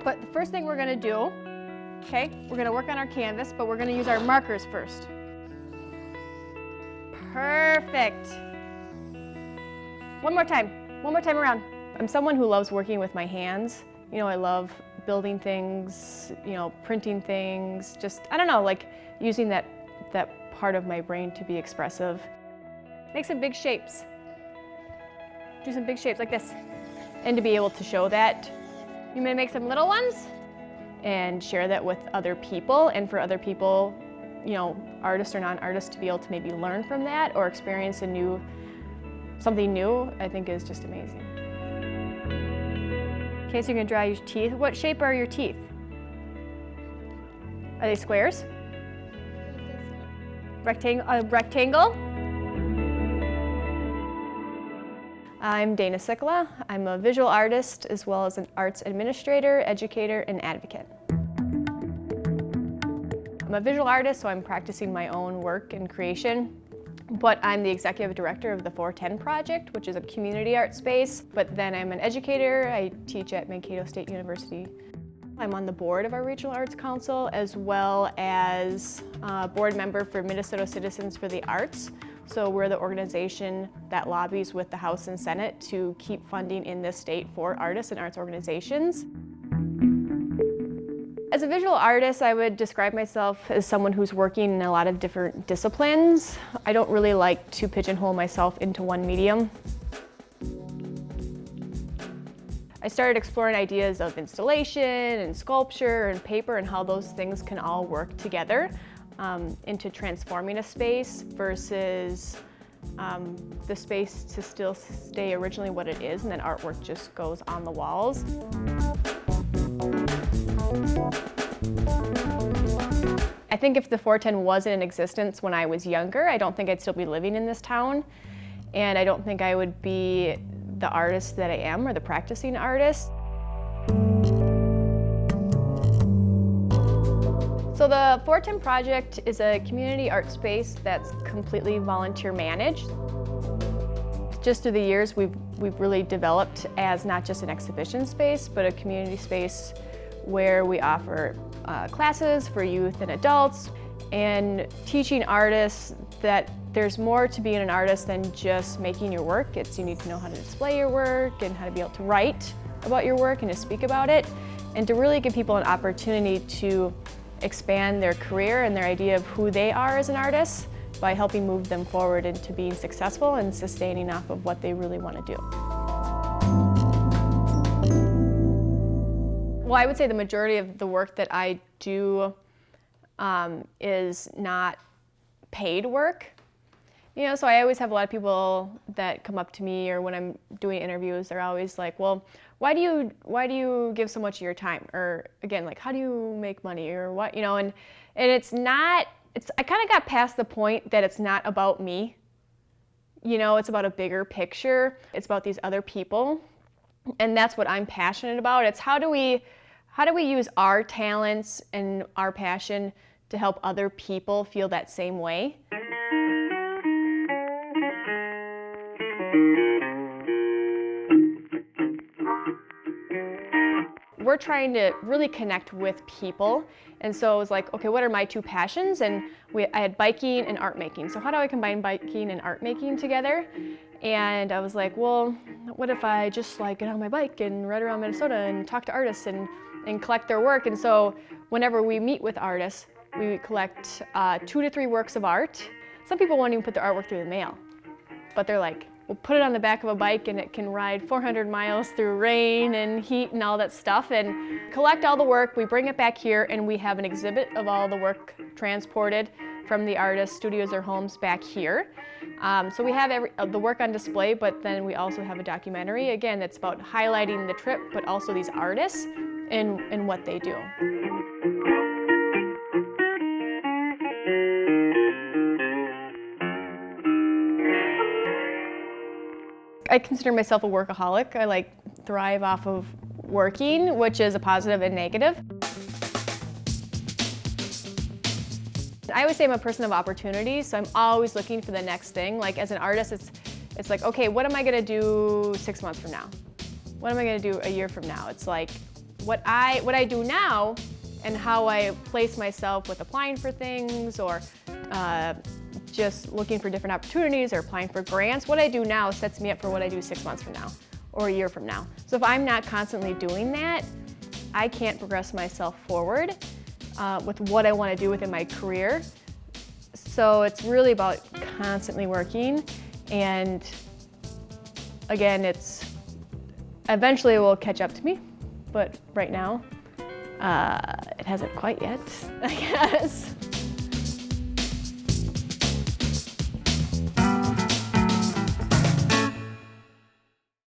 But the first thing we're gonna do, okay, we're gonna work on our canvas, but we're gonna use our markers first. Perfect. One more time around. I'm someone who loves working with my hands. You know, I love building things, you know, printing things, just, I don't know, like using that part of my brain to be expressive. Make some big shapes. Do some big shapes like this. And to be able to show that, you may make some little ones and share that with other people, and for other people, you know, artists or non-artists, to be able to maybe learn from that or experience something new, I think is just amazing. Okay, so you're gonna draw your teeth. What shape are your teeth? Are they squares? Rectangle? I'm Dana Sikkila. I'm a visual artist as well as an arts administrator, educator, and advocate. I'm a visual artist, so I'm practicing my own work and creation, but I'm the executive director of the 410 Project, which is a community art space. But then I'm an educator. I teach at Mankato State University. I'm on the board of our Regional Arts Council, as well as a board member for Minnesota Citizens for the Arts. So we're the organization that lobbies with the House and Senate to keep funding in this state for artists and arts organizations. As a visual artist, I would describe myself as someone who's working in a lot of different disciplines. I don't really like to pigeonhole myself into one medium. I started exploring ideas of installation and sculpture and paper and how those things can all work together into transforming a space versus the space to still stay originally what it is, and then artwork just goes on the walls. I think if the 410 wasn't in existence when I was younger, I don't think I'd still be living in this town, and I don't think I would be the artist that I am, or the practicing artist. So the 410 Project is a community art space that's completely volunteer managed. Just through the years, we've really developed as not just an exhibition space, but a community space where we offer classes for youth and adults, and teaching artists that there's more to being an artist than just making your work. You need to know how to display your work and how to be able to write about your work and to speak about it, and to really give people an opportunity to expand their career and their idea of who they are as an artist by helping move them forward into being successful and sustaining off of what they really want to do. Well, I would say the majority of the work that I do is not paid work. You know, so I always have a lot of people that come up to me, or when I'm doing interviews, they're always like, well, why do you give so much of your time? Or again, like, how do you make money, or what, you know, and I kind of got past the point that it's not about me. You know, it's about a bigger picture. It's about these other people. And that's what I'm passionate about. It's how do we use our talents and our passion to help other people feel that same way? We're trying to really connect with people, and so it was like, okay, what are my two passions? And I had biking and art making. So how do I combine biking and art making together? And I was like, well, what if I just like get on my bike and ride around Minnesota and talk to artists and collect their work? And so whenever we meet with artists, we collect 2 to 3 works of art. Some people won't even put their artwork through the mail, but they're like, we'll put it on the back of a bike and it can ride 400 miles through rain and heat and all that stuff, and collect all the work. We bring it back here and we have an exhibit of all the work transported from the artists' studios or homes back here. So we have the work on display, but then we also have a documentary, again, that's about highlighting the trip, but also these artists and what they do. I consider myself a workaholic. I thrive off of working, which is a positive and negative. I always say I'm a person of opportunities, so I'm always looking for the next thing. Like as an artist, it's like, okay, what am I gonna do 6 months from now? What am I gonna do a year from now? It's like, what I do now and how I place myself with applying for things or just looking for different opportunities or applying for grants, what I do now sets me up for what I do 6 months from now or a year from now. So if I'm not constantly doing that, I can't progress myself forward with what I want to do within my career. So it's really about constantly working, and again, eventually it will catch up to me, but right now, it hasn't quite yet, I guess.